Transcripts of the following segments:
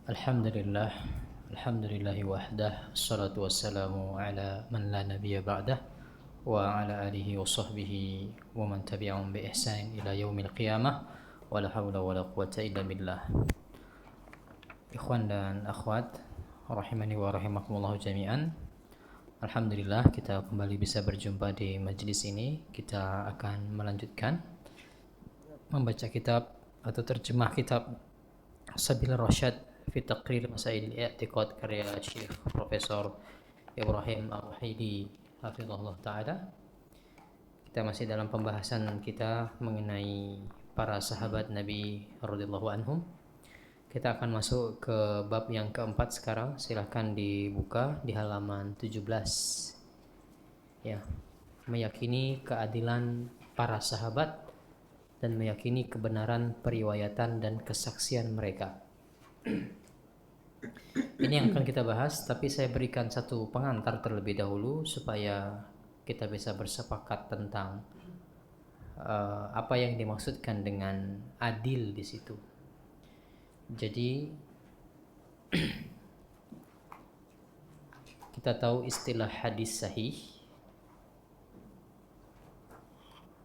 Alhamdulillah, alhamdulillahi wahdah, assalatu wassalamu ala man la nabiyya ba'dah wa ala alihi wa sahbihi wa man tabi'ahum bi ihsan ila yaumil qiyamah wa la hawla wa la quwwata illa billah. Ikhwan dan akhwat rahimani wa rahimakumullah jami'an. Alhamdulillah kita kembali bisa berjumpa di majlis ini. Kita akan melanjutkan membaca kitab atau terjemah kitab Sabil Rasyad fi Taqrir Masail I'tiqad karya Syekh Profesor Ibrahim Ar-Ruhaili hafizahullah taala. Kita masih dalam pembahasan kita mengenai para sahabat Nabi radhiyallahu anhum. Kita akan masuk ke bab yang keempat sekarang. Silahkan dibuka di halaman 17. Ya, meyakini keadilan para sahabat dan meyakini kebenaran periwayatan dan kesaksian mereka. Ini yang akan kita bahas, tapi saya berikan satu pengantar terlebih dahulu supaya kita bisa bersepakat tentang apa yang dimaksudkan dengan adil di situ. Jadi kita tahu istilah hadis sahih.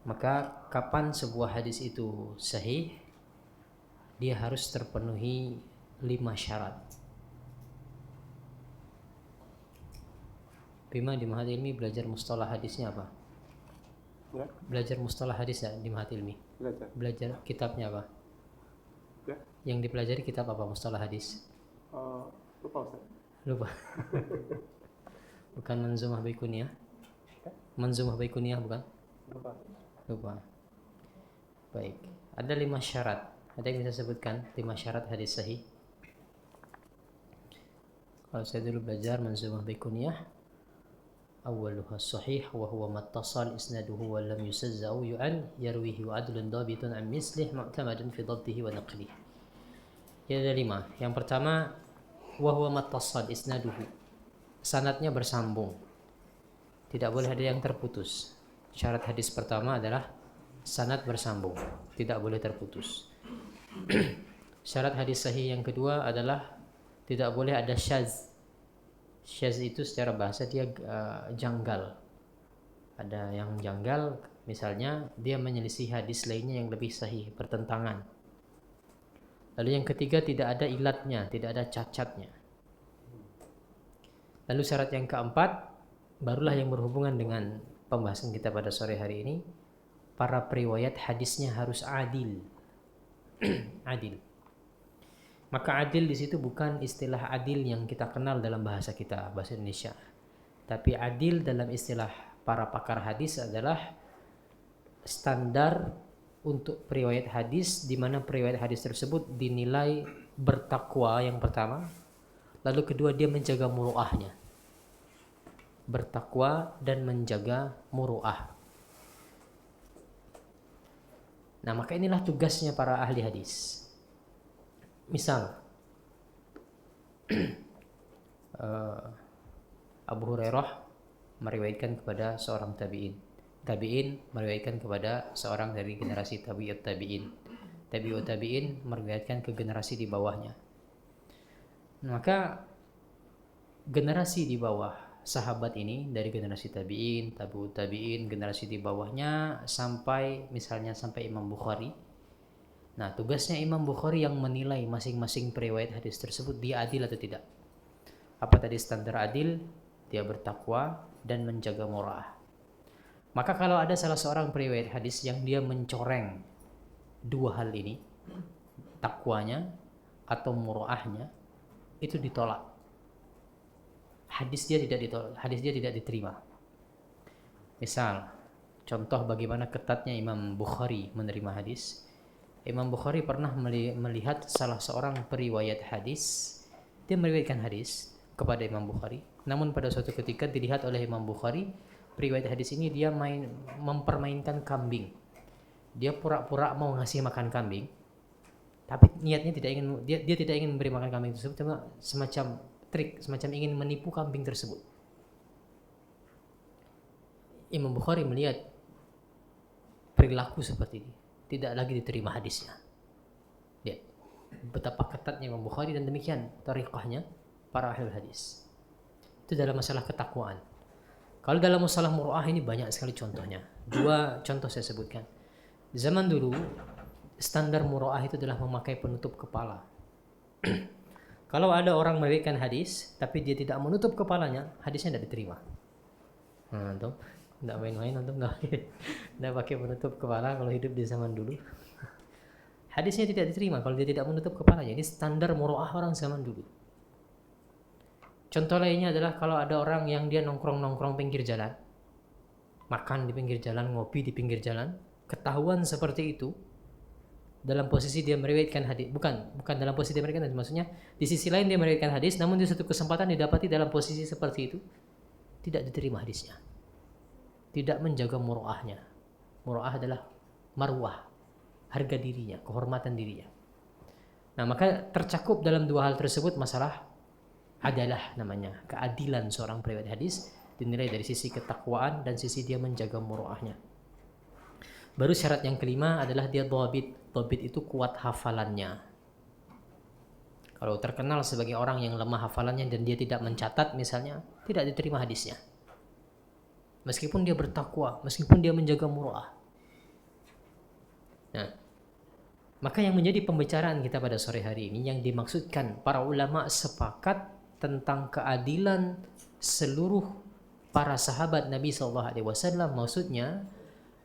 Maka kapan sebuah hadis itu sahih? Dia harus terpenuhi 5 syarat. Bima di Mahat Ilmi belajar mustalah hadisnya apa? Ya. Belajar mustalah hadis ya di Mahat Ilmi? Belajar kitabnya apa? Ya. Yang dipelajari kitab apa mustalah hadis? Lupa Ustaz. Lupa. Bukan Manzumah Baikuniyah? Manzumah Baikuniyah bukan? Lupa. Baik. Ada 5 syarat. Ada yang bisa sebutkan 5 syarat hadis sahih? Kalau saya dulu belajar Manzumah Baikuniyah, awwaluha sahih wa huwa mattasal isnaduhu wa lam yusazza'u yu'al yarwihi wa adlun dhabitun an mislih mu'tamadun fi dhabtihi wa naqlih. Ya, ada 5. Yang pertama, wa huwa mattasal isnaduhu. Sanadnya bersambung. Tidak boleh ada yang terputus. Syarat hadis pertama adalah sanad bersambung, tidak boleh terputus. Syarat hadis sahih yang kedua adalah tidak boleh ada syaz. Syaz itu secara bahasa dia janggal. Ada yang janggal, misalnya dia menyelisih hadis lainnya yang lebih sahih, bertentangan. Lalu yang ketiga tidak ada ilatnya, tidak ada cacatnya. Lalu syarat yang keempat, barulah yang berhubungan dengan pembahasan kita pada sore hari ini, para periwayat hadisnya harus adil. Adil. Maka adil di situ bukan istilah adil yang kita kenal dalam bahasa kita, bahasa Indonesia. Tapi adil dalam istilah para pakar hadis adalah standar untuk periwayat hadis, di mana periwayat hadis tersebut dinilai bertakwa yang pertama, lalu kedua dia menjaga muruahnya. Bertakwa dan menjaga muruah. Nah, maka inilah tugasnya para ahli hadis. Misal Abu Hurairah meriwayatkan kepada seorang tabi'in. Tabi'in meriwayatkan kepada seorang dari generasi tabi'ut tabi'in. Tabi'ut tabi'in meriwayatkan ke generasi di bawahnya. Maka generasi di bawah sahabat ini dari generasi tabi'in, tabi'ut tabi'in, generasi di bawahnya sampai misalnya sampai Imam Bukhari. Nah, tugasnya Imam Bukhari yang menilai masing-masing periwayat hadis tersebut dia adil atau tidak. Apa tadi standar adil? Dia bertakwa dan menjaga murah. Maka kalau ada salah seorang periwayat hadis yang dia mencoreng dua hal ini, takwanya atau murahnya, itu ditolak. Hadis dia tidak ditolak, hadis dia tidak diterima. Misal, contoh bagaimana ketatnya Imam Bukhari menerima hadis. Imam Bukhari pernah melihat salah seorang periwayat hadis, dia meriwayatkan hadis kepada Imam Bukhari. Namun pada suatu ketika dilihat oleh Imam Bukhari, periwayat hadis ini dia mempermainkan kambing. Dia pura-pura mau ngasih makan kambing, tapi niatnya dia tidak ingin memberi makan kambing tersebut, cuma semacam trik, semacam ingin menipu kambing tersebut. Imam Bukhari melihat perilaku seperti ini, tidak lagi diterima hadisnya. Lihat betapa ketat mencatatnya Imam Bukhari, dan demikian tariqahnya para ahli hadis. Itu dalam masalah ketakwaan. Kalau dalam masalah muru'ah ini banyak sekali contohnya. 2 contoh saya sebutkan. Zaman dulu standar muru'ah itu adalah memakai penutup kepala. Kalau ada orang meriwayatkan hadis tapi dia tidak menutup kepalanya, hadisnya tidak diterima. Tuh, tidak main-main, nggak pakai penutup kepala kalau hidup di zaman dulu. Hadisnya tidak diterima kalau dia tidak menutup kepalanya. Ini standar muru'ah orang zaman dulu. Contoh lainnya adalah kalau ada orang yang dia nongkrong pinggir jalan, makan di pinggir jalan, ngopi di pinggir jalan, ketahuan seperti itu, dalam posisi dia meriwayatkan hadis, bukan dalam posisi dia meriwayatkan hadis, maksudnya di sisi lain dia meriwayatkan hadis, namun di satu kesempatan didapati dalam posisi seperti itu, tidak diterima hadisnya, tidak menjaga muru'ahnya. Muru'ah adalah marwah, harga dirinya, kehormatan dirinya. Nah, maka tercakup dalam 2 hal tersebut masalah adalah namanya keadilan seorang periwayat hadis, dinilai dari sisi ketakwaan dan sisi dia menjaga muru'ahnya. Baru syarat yang kelima adalah dia dhabit. Dhabit itu kuat hafalannya. Kalau terkenal sebagai orang yang lemah hafalannya dan dia tidak mencatat misalnya, tidak diterima hadisnya. Meskipun dia bertakwa, meskipun dia menjaga muru'ah. Nah, maka yang menjadi pembicaraan kita pada sore hari ini, yang dimaksudkan para ulama sepakat tentang keadilan seluruh para sahabat Nabi SAW, maksudnya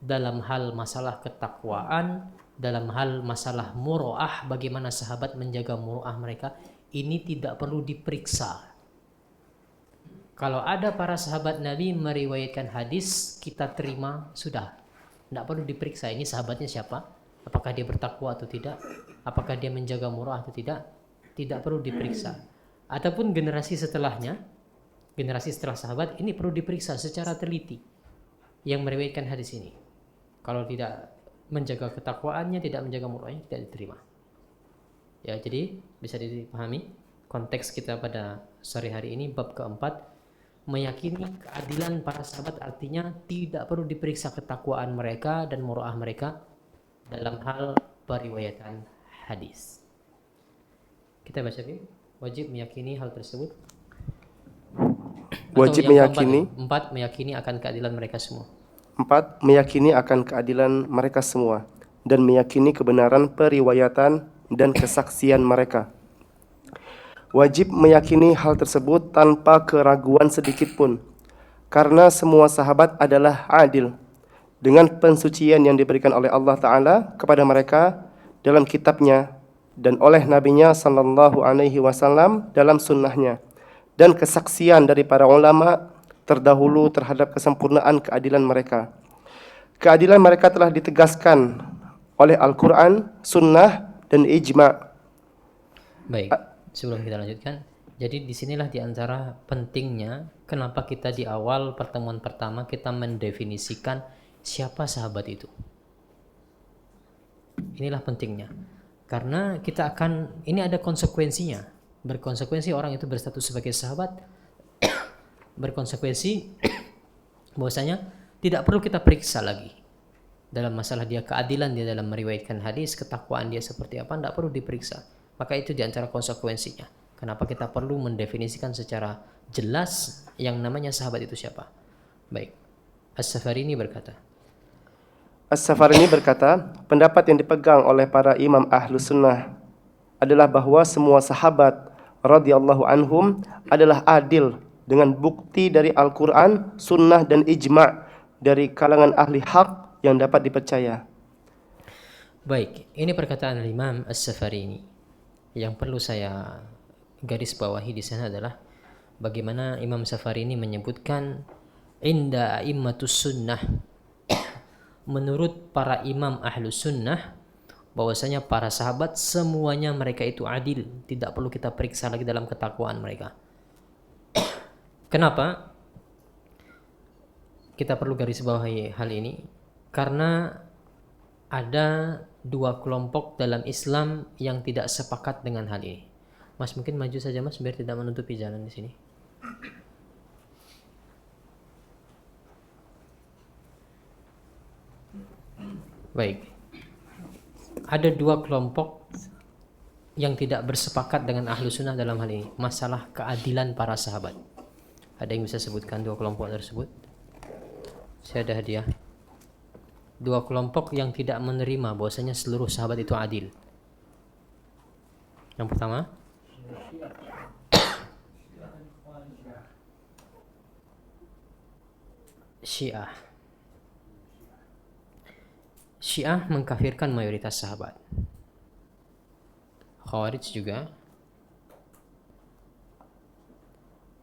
dalam hal masalah ketakwaan, dalam hal masalah muru'ah, bagaimana sahabat menjaga muru'ah mereka, ini tidak perlu diperiksa. Kalau ada para sahabat Nabi meriwayatkan hadis, kita terima, sudah, tidak perlu diperiksa ini sahabatnya siapa, apakah dia bertakwa atau tidak, apakah dia menjaga muru'ah atau tidak perlu diperiksa. Ataupun generasi setelahnya, generasi setelah sahabat, ini perlu diperiksa secara teliti yang meriwayatkan hadis ini. Kalau tidak menjaga ketakwaannya, tidak menjaga muru'ahnya, tidak diterima. Ya, jadi bisa dipahami konteks kita pada sore hari ini, bab keempat, meyakini keadilan para sahabat, artinya tidak perlu diperiksa ketakwaan mereka dan muru'ah mereka dalam hal periwayatan hadis. Kita baca dulu. Wajib meyakini hal tersebut. Wajib meyakini. 4, meyakini akan keadilan mereka semua. 4, meyakini akan keadilan mereka semua dan meyakini kebenaran periwayatan dan kesaksian mereka. Wajib meyakini hal tersebut tanpa keraguan sedikit pun, karena semua sahabat adalah adil dengan pensucian yang diberikan oleh Allah Ta'ala kepada mereka dalam kitabnya dan oleh Nabi-Nya sallallahu alaihi wasallam dalam sunnahnya, dan kesaksian dari para ulama terdahulu terhadap kesempurnaan keadilan mereka. Keadilan mereka telah ditegaskan oleh Al-Quran, sunnah, dan ijma'. Baik, sebelum kita lanjutkan, jadi disinilah diantara pentingnya kenapa kita di awal pertemuan pertama kita mendefinisikan siapa sahabat itu. Inilah pentingnya. Karena kita akan, ini ada konsekuensinya. Berkonsekuensi orang itu berstatus sebagai sahabat. Berkonsekuensi bahwasanya tidak perlu kita periksa lagi dalam masalah dia keadilan dia dalam meriwayatkan hadis, ketakwaan dia seperti apa, tidak perlu diperiksa. Maka itu diantara konsekuensinya. Kenapa kita perlu mendefinisikan secara jelas yang namanya sahabat itu siapa. Baik, As-Safarini berkata, As-Safarini berkata, pendapat yang dipegang oleh para imam Ahlus Sunnah adalah bahwa semua sahabat radhiyallahu anhum adalah adil dengan bukti dari Al-Quran, Sunnah, dan Ijma' dari kalangan ahli haq yang dapat dipercaya. Baik, ini perkataan Imam As-Safarini. Yang perlu saya garis bawahi di sana adalah bagaimana Imam Safarini menyebutkan inda a'immatus sunnah, menurut para imam ahlus sunnah, bahwasanya para sahabat semuanya mereka itu adil, tidak perlu kita periksa lagi dalam ketakwaan mereka. Kenapa kita perlu garis bawahi hal ini? Karena ada 2 kelompok dalam Islam yang tidak sepakat dengan hal ini. Mas, mungkin maju saja Mas biar tidak menutupi jalan di sini. Baik. Ada 2 kelompok yang tidak bersepakat dengan ahlu sunnah dalam hal ini, masalah keadilan para sahabat. Ada yang bisa sebutkan dua kelompok tersebut? Saya ada hadiah. Dua kelompok yang tidak menerima bahwasanya seluruh sahabat itu adil. Yang pertama, Syiah. Syiah mengkafirkan mayoritas sahabat. Khawarij juga.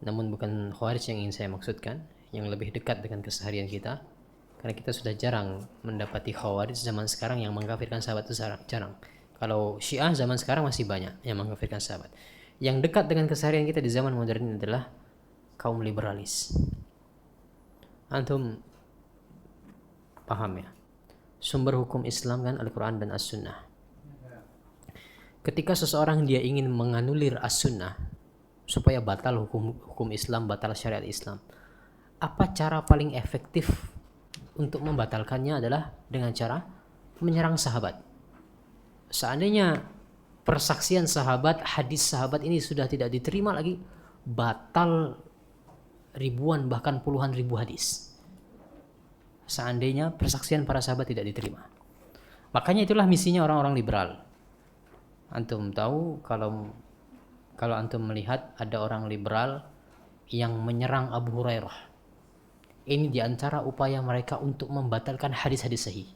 Namun bukan Khawarij yang ingin saya maksudkan, yang lebih dekat dengan keseharian kita. Karena kita sudah jarang mendapati Khawarij zaman sekarang yang mengkafirkan sahabat itu jarang. Kalau Syiah zaman sekarang masih banyak yang mengkafirkan sahabat. Yang dekat dengan keseharian kita di zaman modern ini adalah kaum liberalis. Antum paham ya? Sumber hukum Islam kan Al-Quran dan As-Sunnah. Ketika seseorang dia ingin menganulir As-Sunnah supaya batal hukum Islam, batal syariat Islam, apa cara paling efektif untuk membatalkannya adalah dengan cara menyerang sahabat. Seandainya persaksian sahabat, hadis sahabat ini sudah tidak diterima lagi, batal ribuan bahkan puluhan ribu hadis. Seandainya persaksian para sahabat tidak diterima. Makanya itulah misinya orang-orang liberal. Antum tahu kalau antum melihat ada orang liberal yang menyerang Abu Hurairah. Ini diantara upaya mereka untuk membatalkan hadis-hadis sahih.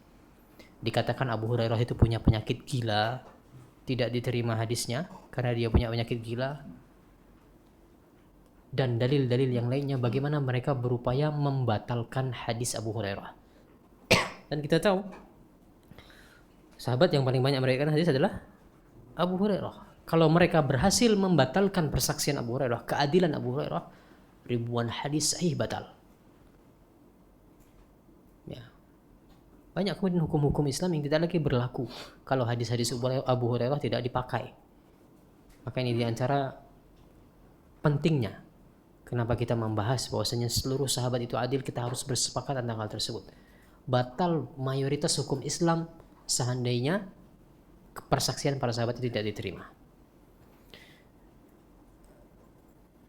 Dikatakan Abu Hurairah itu punya penyakit gila, tidak diterima hadisnya karena dia punya penyakit gila. Dan dalil-dalil yang lainnya bagaimana mereka berupaya membatalkan hadis Abu Hurairah. Dan kita tahu sahabat yang paling banyak meriwayatkan hadis adalah Abu Hurairah. Kalau mereka berhasil membatalkan persaksian Abu Hurairah, keadilan Abu Hurairah, ribuan hadis sahih batal. Ya. Banyak kemudian hukum-hukum Islam yang tidak lagi berlaku kalau hadis-hadis Abu Hurairah tidak dipakai. Maka ini diantara pentingnya kenapa kita membahas bahwasanya seluruh sahabat itu adil, kita harus bersepakat tentang hal tersebut. Batal mayoritas hukum Islam seandainya persaksian para sahabat itu tidak diterima.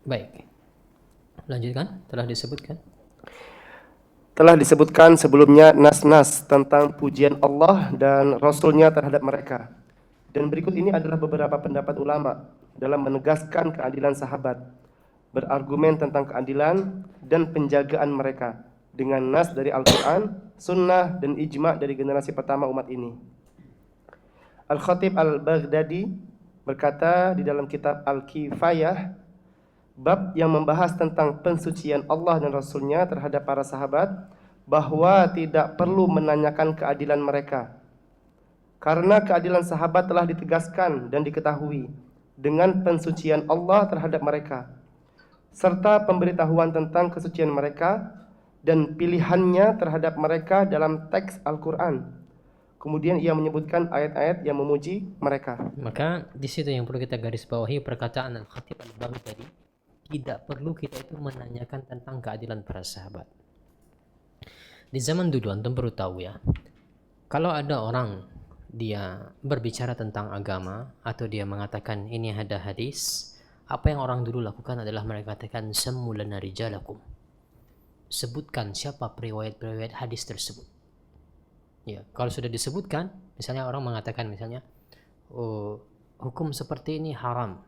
Baik. Lanjutkan, telah disebutkan. Telah disebutkan sebelumnya nas-nas tentang pujian Allah dan Rasul-Nya terhadap mereka. Dan berikut ini adalah beberapa pendapat ulama dalam menegaskan keadilan sahabat, berargumen tentang keadilan dan penjagaan mereka dengan nas dari Al-Quran, Sunnah, dan ijma' dari generasi pertama umat ini. Al-Khatib Al-Baghdadi berkata di dalam kitab Al-Kifayah, bab yang membahas tentang pensucian Allah dan Rasul-Nya terhadap para sahabat, bahwa tidak perlu menanyakan keadilan mereka, karena keadilan sahabat telah ditegaskan dan diketahui dengan pensucian Allah terhadap mereka, serta pemberitahuan tentang kesucian mereka dan pilihannya terhadap mereka dalam teks Al-Quran. Kemudian ia menyebutkan ayat-ayat yang memuji mereka. Maka di situ yang perlu kita garis bawahi perkataan Al-Khatib Al-Baghdadi, tidak perlu kita itu menanyakan tentang keadilan para sahabat. Di zaman dulu antum perlu tahu ya, kalau ada orang dia berbicara tentang agama atau dia mengatakan ini ada hadis, apa yang orang dulu lakukan adalah mereka katakan sammu lana rijalakum, sebutkan siapa periwayat-periwayat hadis tersebut. Ya, kalau sudah disebutkan, misalnya orang mengatakan misalnya, oh, hukum seperti ini haram,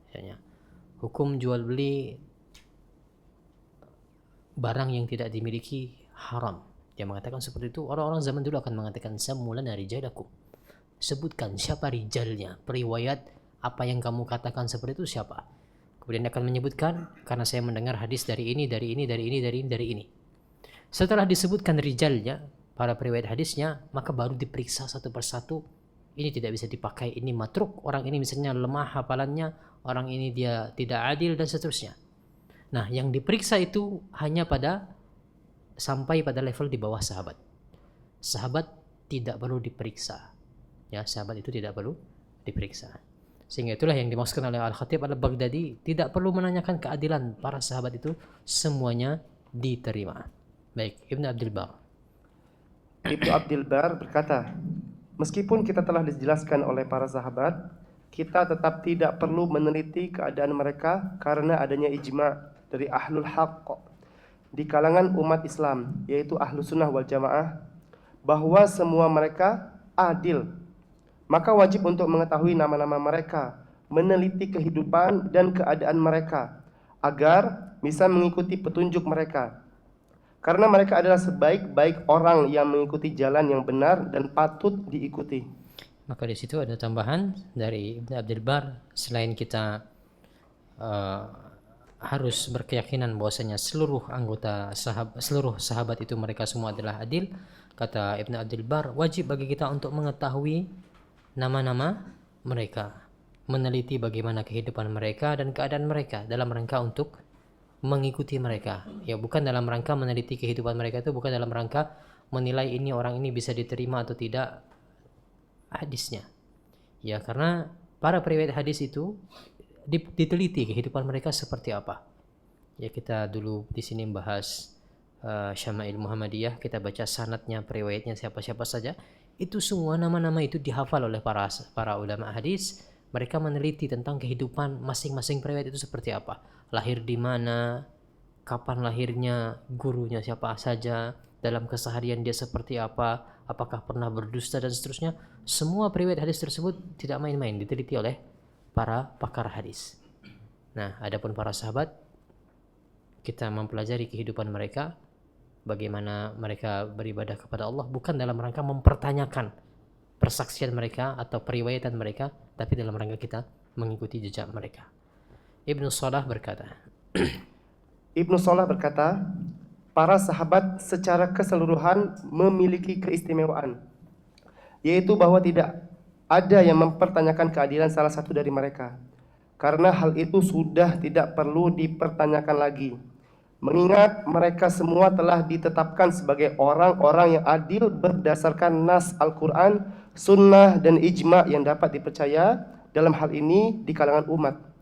misalnya hukum jual beli barang yang tidak dimiliki haram, dia mengatakan seperti itu, orang-orang zaman dulu akan mengatakan sammu lana rijalakum, sebutkan siapa rijalnya, periwayat apa yang kamu katakan seperti itu siapa. Kemudian dia akan menyebutkan, karena saya mendengar hadis dari ini, dari ini, dari ini, dari ini, dari ini. Setelah disebutkan rijalnya, para periwayat hadisnya, maka baru diperiksa satu persatu. Ini tidak bisa dipakai, ini matruk, orang ini misalnya lemah hafalannya, orang ini dia tidak adil, dan seterusnya. Nah, yang diperiksa itu hanya sampai pada level di bawah sahabat. Sahabat tidak perlu diperiksa. Ya, sahabat itu tidak perlu diperiksa. Sehingga itulah yang dimaksudkan oleh Al-Khatib Al-Baghdadi, tidak perlu menanyakan keadilan para sahabat itu, semuanya diterima. Baik, Ibnu Abdul Bar. Ibnu Abdul Bar berkata, meskipun kita telah dijelaskan oleh para sahabat, kita tetap tidak perlu meneliti keadaan mereka karena adanya ijma' dari ahlul haqq di kalangan umat Islam, yaitu ahlu sunnah wal jamaah, bahwa semua mereka adil. Maka wajib untuk mengetahui nama-nama mereka, meneliti kehidupan dan keadaan mereka, agar bisa mengikuti petunjuk mereka. Karena mereka adalah sebaik-baik orang yang mengikuti jalan yang benar dan patut diikuti. Maka di situ ada tambahan dari Ibn Abdul Bar, selain kita harus berkeyakinan bahwasanya seluruh sahabat itu mereka semua adalah adil, kata Ibn Abdul Bar, wajib bagi kita untuk mengetahui nama-nama mereka, meneliti bagaimana kehidupan mereka dan keadaan mereka dalam rangka untuk mengikuti mereka. Ya, bukan dalam rangka meneliti kehidupan mereka, itu bukan dalam rangka menilai ini orang ini bisa diterima atau tidak hadisnya. Ya, karena para periwayat hadis itu diteliti kehidupan mereka seperti apa. Ya, kita dulu di sini bahas Syama'il Muhammadiyah, kita baca sanadnya, periwayatnya siapa-siapa saja. Itu semua nama-nama itu dihafal oleh para ulama hadis. Mereka meneliti tentang kehidupan masing-masing periwayat itu seperti apa. Lahir di mana, kapan lahirnya, gurunya siapa saja, dalam keseharian dia seperti apa, apakah pernah berdusta dan seterusnya. Semua periwayat hadis tersebut tidak main-main, diteliti oleh para pakar hadis. Nah, adapun para sahabat, kita mempelajari kehidupan mereka, bagaimana mereka beribadah kepada Allah, bukan dalam rangka mempertanyakan persaksian mereka atau periwayatan mereka, tapi dalam rangka kita mengikuti jejak mereka. Ibnu Salah berkata, para sahabat secara keseluruhan memiliki keistimewaan, yaitu bahwa tidak ada yang mempertanyakan keadilan salah satu dari mereka, karena hal itu sudah tidak perlu dipertanyakan lagi, mengingat mereka semua telah ditetapkan sebagai orang-orang yang adil berdasarkan nas Al-Quran, sunnah, dan ijma' yang dapat dipercaya dalam hal ini di kalangan umat.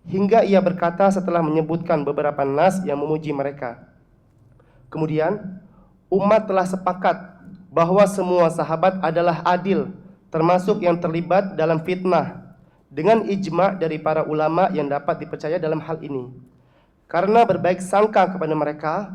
Hingga ia berkata setelah menyebutkan beberapa nas yang memuji mereka, kemudian umat telah sepakat bahwa semua sahabat adalah adil, termasuk yang terlibat dalam fitnah, dengan ijma' dari para ulama yang dapat dipercaya dalam hal ini. Karena berbaik sangka kepada mereka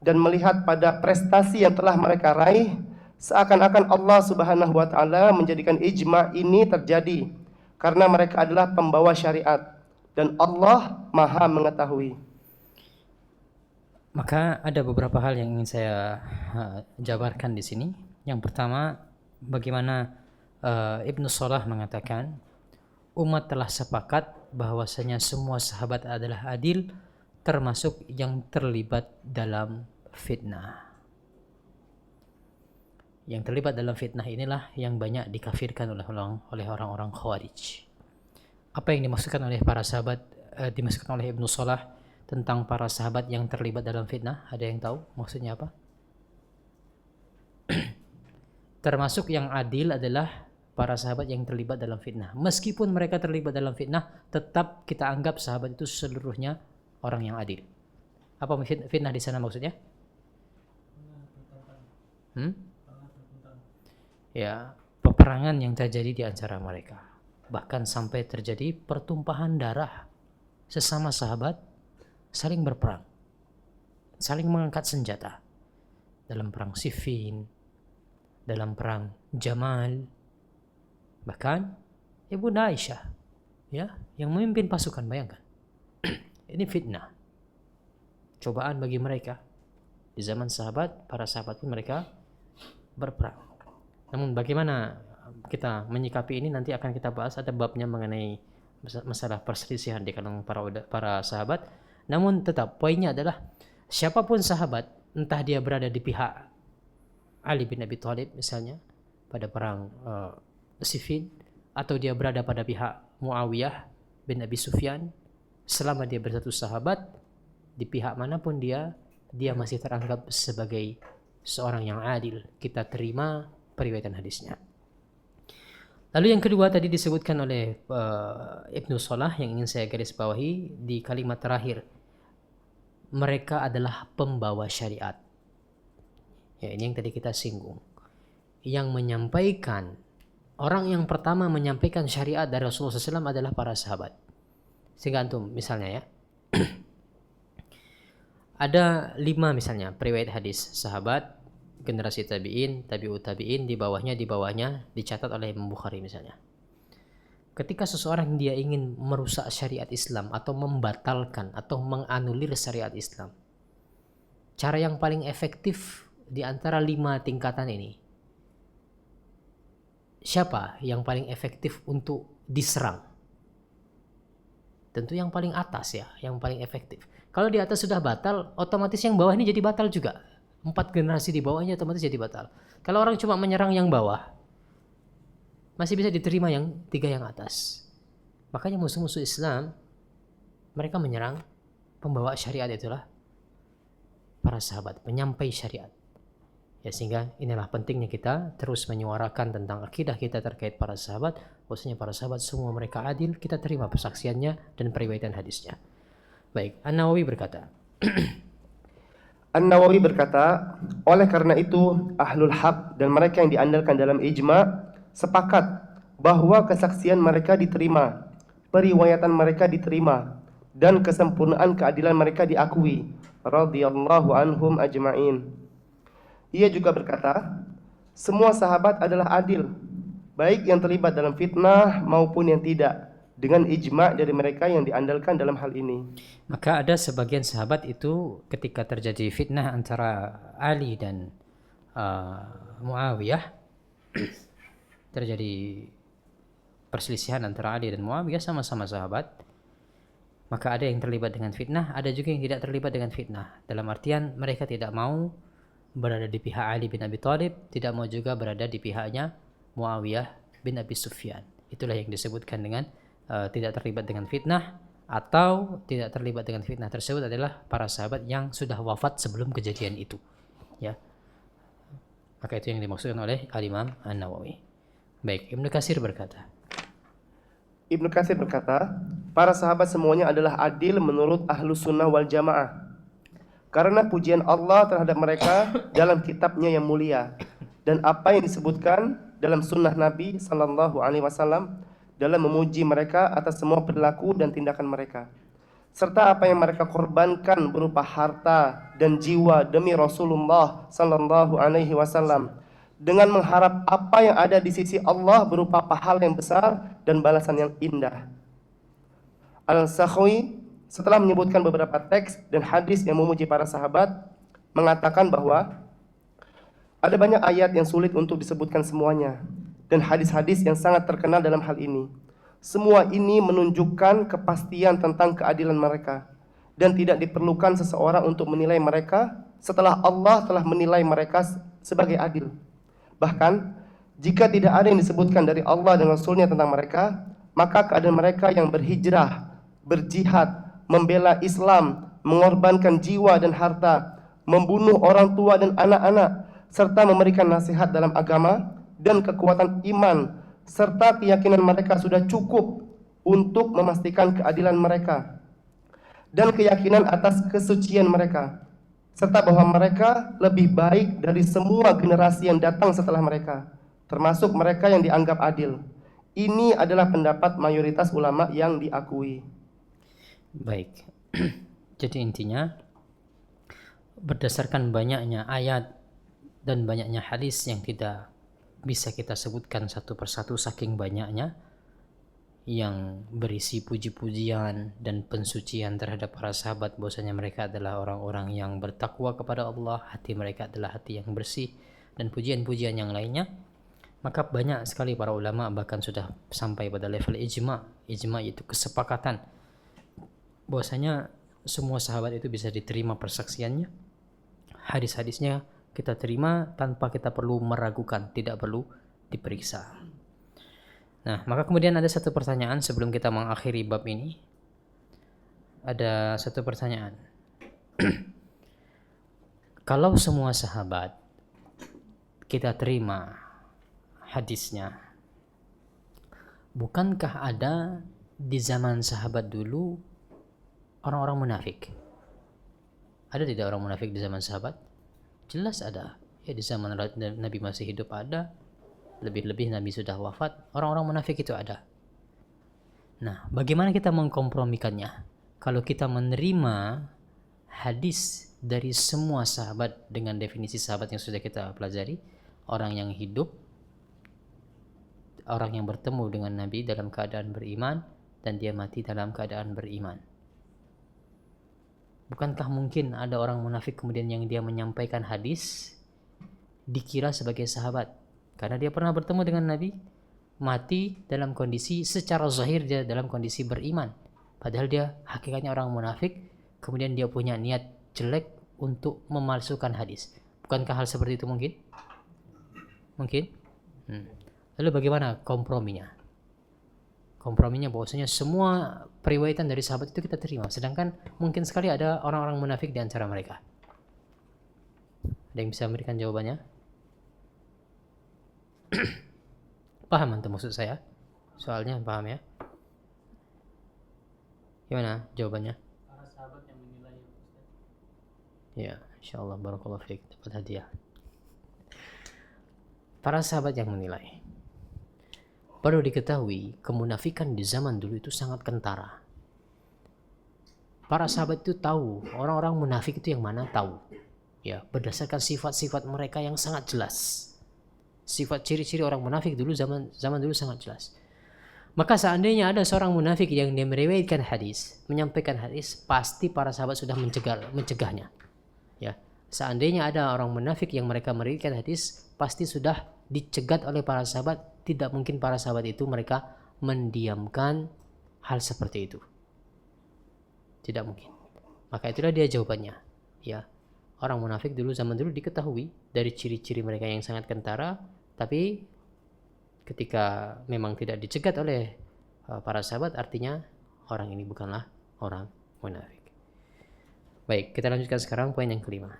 dan melihat pada prestasi yang telah mereka raih, seakan-akan Allah Subhanahu wa taala menjadikan ijma' ini terjadi karena mereka adalah pembawa syariat dan Allah Maha mengetahui. maka ada beberapa hal yang ingin saya jabarkan di sini. Yang pertama, bagaimana Ibnu Salah mengatakan umat telah sepakat bahwasanya semua sahabat adalah adil, termasuk yang terlibat dalam fitnah. Yang terlibat dalam fitnah inilah yang banyak dikafirkan oleh orang-orang Khawarij. Apa yang dimaksudkan oleh para sahabat, dimaksudkan oleh Ibnu Salah tentang para sahabat yang terlibat dalam fitnah? Ada yang tahu maksudnya apa? Termasuk yang adil adalah para sahabat yang terlibat dalam fitnah. Meskipun mereka terlibat dalam fitnah, tetap kita anggap sahabat itu seluruhnya orang yang adil. Apa fitnah di sana maksudnya? Ya, peperangan yang terjadi di antara mereka. Bahkan sampai terjadi pertumpahan darah. Sesama sahabat saling berperang, saling mengangkat senjata. Dalam perang Siffin, dalam perang Jamal, bahkan Ibunda Aisyah, ya, yang memimpin pasukan, bayangkan. Ini fitnah, cobaan bagi mereka. Di zaman sahabat, para sahabat pun mereka berperang. Namun bagaimana kita menyikapi ini nanti akan kita bahas, ada babnya mengenai masalah perselisihan di kalangan para sahabat. Namun tetap poinnya adalah siapapun sahabat, entah dia berada di pihak Ali bin Abi Thalib misalnya pada perang Siffin, atau dia berada pada pihak Muawiyah bin Abi Sufyan, selama dia bersatu sahabat, di pihak manapun dia masih teranggap sebagai seorang yang adil. Kita terima periwayatan hadisnya. Lalu yang kedua tadi disebutkan oleh Ibnu Salah, yang ingin saya garis bawahi di kalimat terakhir, mereka adalah pembawa syariat. Ya, ini yang tadi kita singgung. Yang menyampaikan orang yang pertama menyampaikan syariat dari Rasulullah SAW adalah para sahabat. Sehingga antum misalnya ya, ada 5 misalnya periwayat hadis sahabat, generasi tabi'in, tabi'ut tabi'in, di bawahnya dicatat oleh Imam Bukhari misalnya. Ketika seseorang dia ingin merusak syariat Islam atau membatalkan atau menganulir syariat Islam, cara yang paling efektif di antara 5 tingkatan ini, siapa yang paling efektif untuk diserang? Tentu yang paling atas ya, yang paling efektif. Kalau di atas sudah batal, otomatis yang bawah ini jadi batal juga. 4 generasi di bawahnya otomatis jadi batal. Kalau orang cuma menyerang yang bawah, masih bisa diterima yang 3 yang atas. Makanya musuh-musuh Islam, mereka menyerang pembawa syariat itulah para sahabat, penyampai syariat. Ya, sehingga inilah pentingnya kita terus menyuarakan tentang akidah kita terkait para sahabat. Bahwasanya para sahabat semua mereka adil, kita terima persaksiannya dan periwayatan hadisnya. Baik, An-Nawawi berkata, An-Nawawi berkata, oleh karena itu ahlul haq dan mereka yang diandalkan dalam ijma sepakat bahwa kesaksian mereka diterima, periwayatan mereka diterima, dan kesempurnaan keadilan mereka diakui radhiyallahu anhum ajma'in. Ia juga berkata, semua sahabat adalah adil, baik yang terlibat dalam fitnah maupun yang tidak, dengan ijma' dari mereka yang diandalkan dalam hal ini. maka ada sebagian sahabat itu ketika terjadi fitnah antara Ali dan Muawiyah, terjadi perselisihan antara Ali dan Muawiyah, sama-sama sahabat, maka ada yang terlibat dengan fitnah, ada juga yang tidak terlibat dengan fitnah. Dalam artian mereka tidak mau berada di pihak Ali bin Abi Thalib, tidak mau juga berada di pihaknya Muawiyah bin Abi Sufyan. Itulah yang disebutkan dengan tidak terlibat dengan fitnah, atau tidak terlibat dengan fitnah tersebut adalah para sahabat yang sudah wafat sebelum kejadian itu. Ya, maka itu yang dimaksudkan oleh Al-Imam An-Nawawi. Baik, Ibnu Katsir berkata, Ibnu Katsir berkata, para sahabat semuanya adalah adil menurut ahlu sunnah wal jamaah, karena pujian Allah terhadap mereka dalam kitabnya yang mulia dan apa yang disebutkan dalam sunnah Nabi Sallallahu Alaihi Wasallam dalam memuji mereka atas semua perilaku dan tindakan mereka, serta apa yang mereka korbankan berupa harta dan jiwa demi Rasulullah Sallallahu Alaihi Wasallam, dengan mengharap apa yang ada di sisi Allah berupa pahala yang besar dan balasan yang indah. Al-Sakhawi setelah menyebutkan beberapa teks dan hadis yang memuji para sahabat, mengatakan bahwa ada banyak ayat yang sulit untuk disebutkan semuanya, dan hadis-hadis yang sangat terkenal dalam hal ini. Semua ini menunjukkan kepastian tentang keadilan mereka, dan tidak diperlukan seseorang untuk menilai mereka setelah Allah telah menilai mereka sebagai adil. Bahkan, jika tidak ada yang disebutkan dari Allah dan Rasulnya tentang mereka, maka keadaan mereka yang berhijrah, berjihad, membela Islam, mengorbankan jiwa dan harta, membunuh orang tua dan anak-anak, serta memberikan nasihat dalam agama dan kekuatan iman, serta keyakinan mereka sudah cukup untuk memastikan keadilan mereka dan keyakinan atas kesucian mereka, serta bahwa mereka lebih baik dari semua generasi yang datang setelah mereka, termasuk mereka yang dianggap adil. Ini adalah pendapat mayoritas ulama yang diakui. baik. Jadi intinya, berdasarkan banyaknya ayat dan banyaknya hadis yang tidak bisa kita sebutkan satu persatu saking banyaknya, yang berisi puji-pujian dan pensucian terhadap para sahabat, bahwasanya mereka adalah orang-orang yang bertakwa kepada Allah, hati mereka adalah hati yang bersih, dan pujian-pujian yang lainnya, maka banyak sekali para ulama bahkan sudah sampai pada level ijma. Ijma itu kesepakatan bahwasanya semua sahabat itu bisa diterima persaksiannya, hadis-hadisnya kita terima tanpa kita perlu meragukan, tidak perlu diperiksa. Nah, maka kemudian ada satu pertanyaan sebelum kita mengakhiri bab ini. Ada satu pertanyaan. Kalau semua sahabat kita terima hadisnya, bukankah ada di zaman sahabat dulu orang-orang munafik? Ada tidak orang munafik di zaman sahabat? Jelas ada. Ya, di zaman Nabi masih hidup ada, lebih-lebih Nabi sudah wafat, orang-orang munafik itu ada. Nah, bagaimana kita mengkompromikannya? Kalau kita menerima hadis dari semua sahabat dengan definisi sahabat yang sudah kita pelajari, orang yang hidup, orang yang bertemu dengan Nabi dalam keadaan beriman, dan dia mati dalam keadaan beriman. Bukankah mungkin ada orang munafik kemudian yang dia menyampaikan hadis dikira sebagai sahabat karena dia pernah bertemu dengan Nabi, mati dalam kondisi secara zahir dia dalam kondisi beriman, padahal dia hakikatnya orang munafik, kemudian dia punya niat jelek untuk memalsukan hadis. Bukankah hal seperti itu mungkin? Mungkin. Lalu bagaimana komprominya? Komprominya bahwasanya semua periwayatan dari sahabat itu kita terima, sedangkan mungkin sekali ada orang-orang munafik di antara mereka. Ada yang bisa memberikan jawabannya? Paham antum maksud saya? Soalnya paham ya? Gimana jawabannya? Para sahabat yang menilai Ustaz. Ya, insyaallah barakallahu fiik, dapat hadiah. Para sahabat yang menilai. Perlu diketahui, kemunafikan di zaman dulu itu sangat kentara. Para sahabat itu tahu, orang-orang munafik itu yang mana tahu. Ya, berdasarkan sifat-sifat mereka yang sangat jelas. Sifat ciri-ciri orang munafik dulu zaman dulu sangat jelas. Maka seandainya ada seorang munafik yang dia meriwayatkan hadis, menyampaikan hadis, pasti para sahabat sudah mencegahnya. Ya, seandainya ada orang munafik yang mereka meriwayatkan hadis, pasti sudah dicegat oleh para sahabat. Tidak mungkin para sahabat itu mereka mendiamkan hal seperti itu. Tidak mungkin. Maka itulah dia jawabannya. Ya, orang munafik dulu zaman dulu diketahui dari ciri-ciri mereka yang sangat kentara, tapi ketika memang tidak dicegat oleh para sahabat, artinya orang ini bukanlah orang munafik. Baik, kita lanjutkan sekarang poin yang kelima.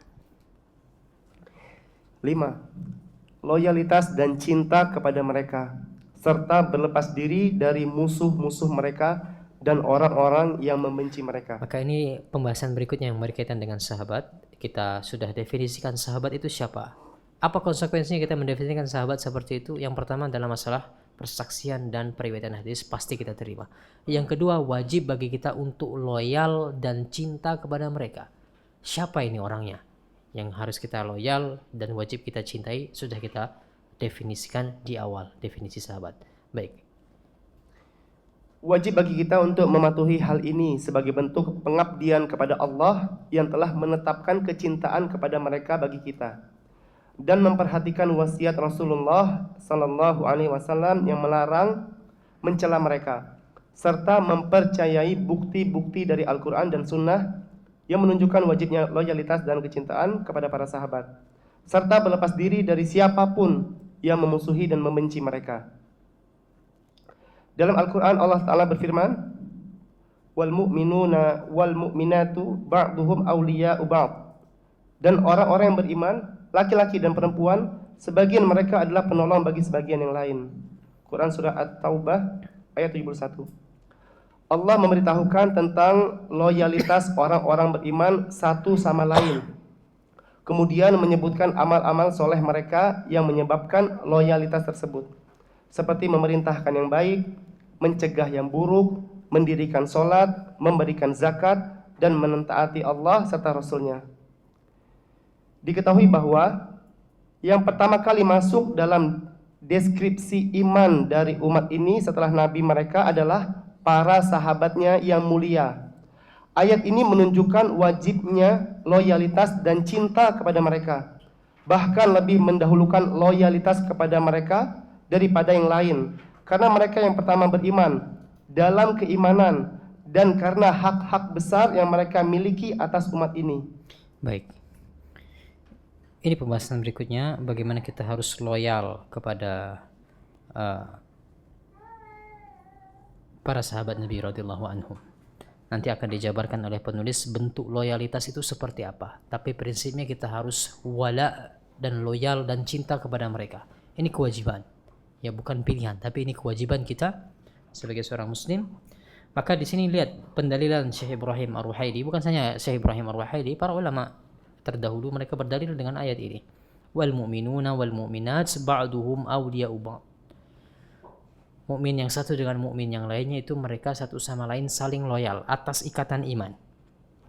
5. Loyalitas dan cinta kepada mereka, serta berlepas diri dari musuh-musuh mereka dan orang-orang yang membenci mereka. Maka ini pembahasan berikutnya yang berkaitan dengan sahabat. Kita sudah definisikan sahabat itu siapa. Apa konsekuensinya kita mendefinisikan sahabat seperti itu? Yang pertama adalah masalah persaksian dan periwayatan hadis, pasti kita terima. Yang kedua, wajib bagi kita untuk loyal dan cinta kepada mereka. Siapa ini orangnya yang harus kita loyal dan wajib kita cintai? Sudah kita definisikan di awal, definisi sahabat. Baik. Wajib bagi kita untuk mematuhi hal ini sebagai bentuk pengabdian kepada Allah yang telah menetapkan kecintaan kepada mereka bagi kita, dan memperhatikan wasiat Rasulullah Sallallahu Alaihi Wasallam yang melarang mencela mereka, serta mempercayai bukti-bukti dari Al-Quran dan Sunnah yang menunjukkan wajibnya loyalitas dan kecintaan kepada para sahabat, serta berlepas diri dari siapapun yang memusuhi dan membenci mereka. Dalam Al-Quran Allah Ta'ala berfirman, wal mu'minuna wal mu'minatu ba'duhum awliya'u ba'd. Dan orang-orang yang beriman, laki-laki dan perempuan, sebagian mereka adalah penolong bagi sebagian yang lain. Quran surah At-Taubah ayat 71. Allah memberitahukan tentang loyalitas orang-orang beriman satu sama lain. Kemudian menyebutkan amal-amal soleh mereka yang menyebabkan loyalitas tersebut, seperti memerintahkan yang baik, mencegah yang buruk, mendirikan sholat, memberikan zakat, dan mentaati Allah serta Rasulnya. Diketahui bahwa yang pertama kali masuk dalam deskripsi iman dari umat ini setelah Nabi mereka adalah para sahabatnya yang mulia. Ayat ini menunjukkan wajibnya loyalitas dan cinta kepada mereka, bahkan lebih mendahulukan loyalitas kepada mereka daripada yang lain, karena mereka yang pertama beriman dalam keimanan dan karena hak-hak besar yang mereka miliki atas umat ini. Baik. Ini pembahasan berikutnya, bagaimana kita harus loyal kepada para sahabat Nabi radhiyallahu anhum. Nanti akan dijabarkan oleh penulis bentuk loyalitas itu seperti apa. Tapi prinsipnya kita harus wala dan loyal dan cinta kepada mereka. Ini kewajiban. Ya, bukan pilihan, tapi ini kewajiban kita sebagai seorang muslim. Maka di sini lihat pendalilan Syekh Ibrahim Ar-Ruhaili, bukan saja Syekh Ibrahim Ar-Ruhaili, para ulama terdahulu mereka berdalil dengan ayat ini. wal mu'minuna wal mu'minat ba'duhum awliya'u ba'd. Mukmin yang satu dengan mukmin yang lainnya itu mereka satu sama lain saling loyal atas ikatan iman.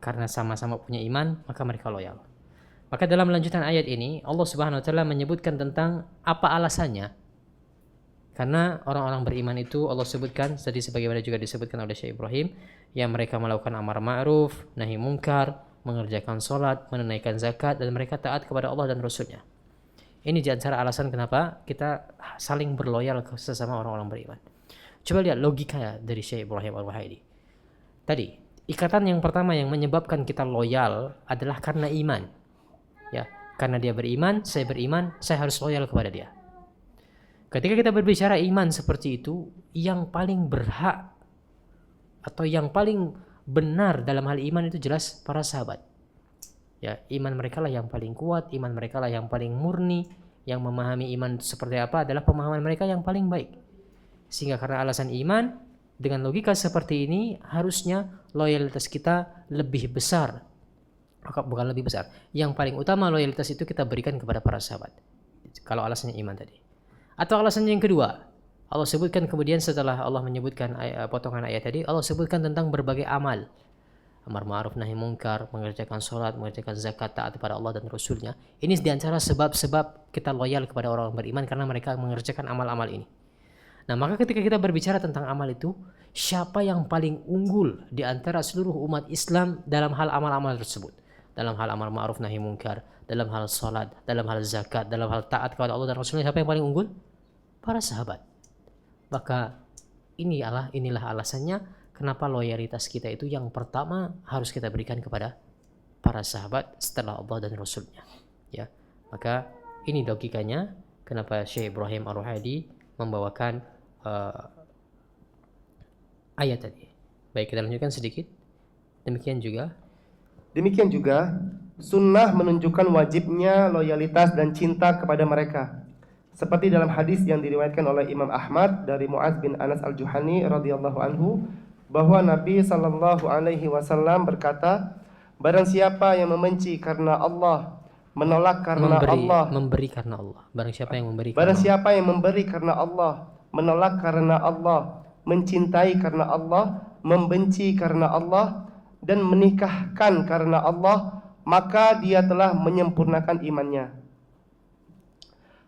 Karena sama-sama punya iman, maka mereka loyal. Maka dalam lanjutan ayat ini Allah Subhanahu wa taala menyebutkan tentang apa alasannya. Karena orang-orang beriman itu Allah sebutkan tadi sebagaimana juga disebutkan oleh Syekh Ibrahim, yang mereka melakukan amar ma'ruf, nahi munkar, mengerjakan salat, menunaikan zakat, dan mereka taat kepada Allah dan Rasul-Nya. Ini di antara alasan kenapa kita saling berloyal ke sesama orang-orang beriman. Coba lihat logika dari Syekh Ibrahim Al-Wahidi. Tadi, ikatan yang pertama yang menyebabkan kita loyal adalah karena iman. Ya, karena dia beriman, saya harus loyal kepada dia. Ketika kita berbicara iman seperti itu, yang paling berhak atau yang paling benar dalam hal iman itu jelas para sahabat. Ya, iman mereka lah yang paling kuat, iman mereka lah yang paling murni, yang memahami iman seperti apa adalah pemahaman mereka yang paling baik. Sehingga karena alasan iman, dengan logika seperti ini harusnya loyalitas kita lebih besar. Bukan lebih besar, yang paling utama loyalitas itu kita berikan kepada para sahabat. Kalau alasannya iman tadi. Atau alasannya yang kedua, Allah sebutkan kemudian setelah Allah menyebutkan potongan ayat tadi, Allah sebutkan tentang berbagai amal. Amar ma'ruf nahi munkar, mengerjakan salat, mengerjakan zakat, taat kepada Allah dan Rasul-Nya. Ini di antara sebab-sebab kita loyal kepada orang beriman karena mereka mengerjakan amal-amal ini. Nah, maka ketika kita berbicara tentang amal itu, siapa yang paling unggul di antara seluruh umat Islam dalam hal amal-amal tersebut? Dalam hal amar ma'ruf nahi munkar, dalam hal salat, dalam hal zakat, dalam hal taat kepada Allah dan Rasul-Nya, siapa yang paling unggul? Para sahabat. Maka inilah alasannya kenapa loyalitas kita itu yang pertama harus kita berikan kepada para sahabat setelah Allah dan Rasul-Nya. Ya, maka ini logikanya kenapa Syekh Ibrahim Ar-Ruhaili membawakan ayat tadi. Baik, kita lanjutkan sedikit. Demikian juga Sunnah menunjukkan wajibnya loyalitas dan cinta kepada mereka. Seperti dalam hadis yang diriwayatkan oleh Imam Ahmad dari Mu'adz bin Anas Al-Juhani radhiyallahu anhu, bahwa Nabi sallallahu alaihi wasallam berkata, barang siapa yang membenci karena Allah, menolak karena Allah, memberi karena Allah. Barang siapa yang memberi karena Allah, menolak karena Allah, mencintai karena Allah, membenci karena Allah, dan menikahkan karena Allah, maka dia telah menyempurnakan imannya.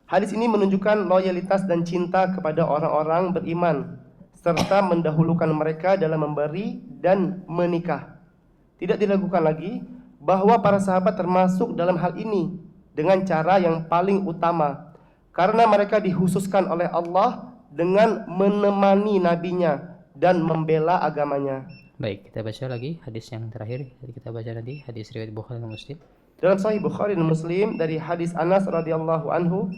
Hadis ini menunjukkan loyalitas dan cinta kepada orang-orang beriman, serta mendahulukan mereka dalam memberi dan menikah. Tidak diragukan lagi bahwa para sahabat termasuk dalam hal ini dengan cara yang paling utama, karena mereka dikhususkan oleh Allah dengan menemani nabinya dan membela agamanya. Baik, kita baca lagi hadis yang terakhir. Jadi kita baca nanti hadis riwayat Bukhari dan Muslim. Dalam Sahih Bukhari dan Muslim dari hadis Anas radhiyallahu anhu,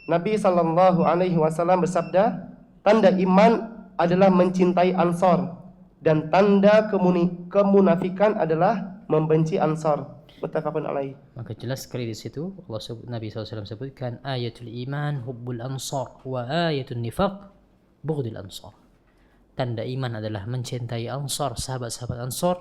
Nabi sallallahu alaihi wasallam bersabda, tanda iman adalah mencintai Ansor, dan tanda kemunafikan adalah membenci Ansor. Muttafaqun alaih. Maka jelas sekali di situ Nabi SAW sebutkan ayatul iman hubbul ansar wa ayatul nifaq bughdul ansar. Tanda iman adalah mencintai Ansar, sahabat-sahabat Ansar.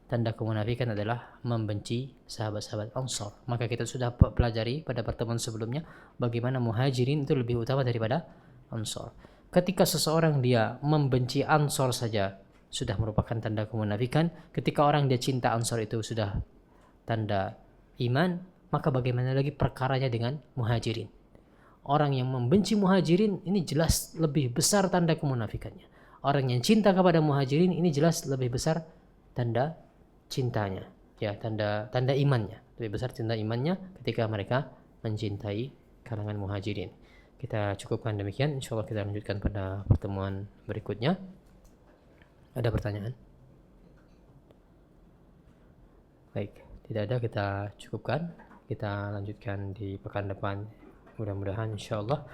Tanda kemunafikan adalah membenci sahabat-sahabat Ansar. Maka kita sudah pelajari pada pertemuan sebelumnya bagaimana muhajirin itu lebih utama daripada Ansar. Ketika seseorang dia membenci Ansar saja sudah merupakan tanda kemunafikan. Ketika orang dia cinta Ansar itu sudah tanda iman. Maka bagaimana lagi perkaranya dengan muhajirin? Orang yang membenci muhajirin ini jelas lebih besar tanda kemunafikannya. Orang yang cinta kepada muhajirin ini jelas lebih besar tanda cintanya, ya, tanda imannya. Lebih besar tanda imannya ketika mereka mencintai kalangan muhajirin. Kita cukupkan demikian. Insyaallah kita lanjutkan pada pertemuan berikutnya. Ada pertanyaan? Baik, tidak ada, kita cukupkan. Kita lanjutkan di pekan depan mudah-mudahan insyaallah.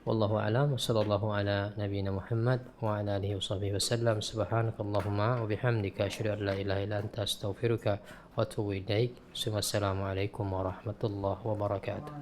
Wallahu a'lam. Wassallallahu ala nabiyyina Muhammad wa ala alihi washabbihi wasallam. Subhanakallahumma wa bihamdika asyhadu an la ilaha illa anta astaghfiruka wa atubu ilaik. Wassalamu alaikum warahmatullahi wabarakatuh.